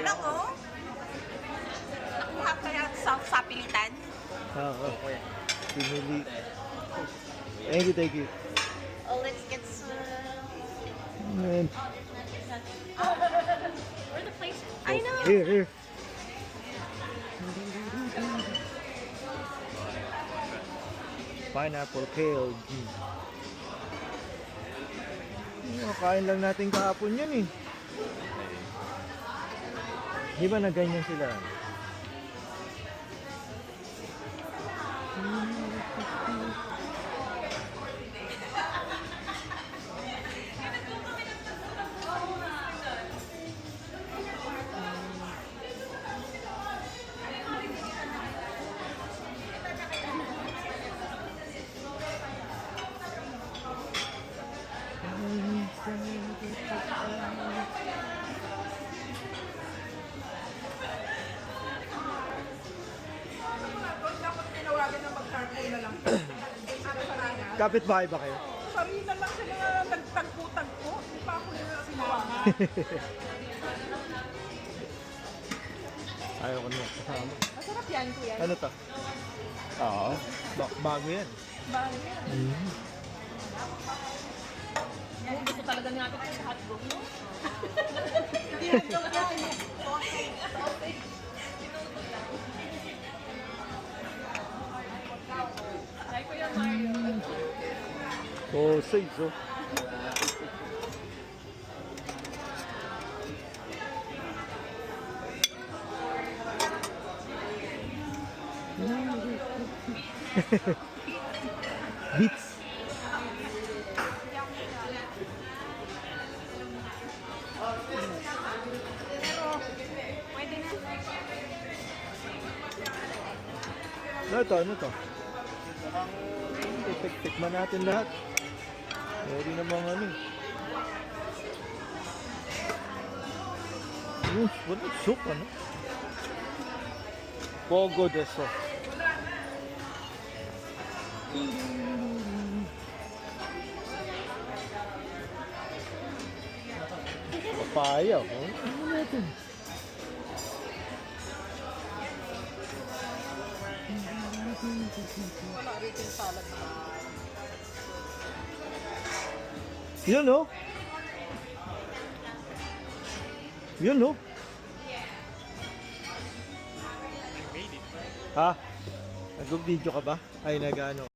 lang, oh. Nakuha kaya sa pilitan. Oo. Pinili. Thank you. Oh, let's get some. Ayan. Where the place? I know. Here. Pineapple kale. Kain lang natin kahapon yan eh. Di ba na ganyan sila? Dapat tinawagan na mag-carpool na lang. Kapit-bahay ba kayo? Sarili na lang sila nagtagpo-tagpo. Hindi pa ako nila sinawagan. Ayaw ko naman kasama. Masarap yan, kuya. Ano to? Oo. Bago yan. Bago yan. Gusto talaga natin sa hotdog, no? Hindi hotdog yan. Sausage. Ay, Kuya Mario. Sausage, oh. Beets. Pwede na. Ano to? Tikman natin lahat. Pwede namang ano eh. Wala soup, ano? Pogo deso. Papaya, oh. Ano natin? Wala rin yung salad na. Yun, oh. Yun, oh. Ha? Nag-video ka ba? Ay, nag-ano?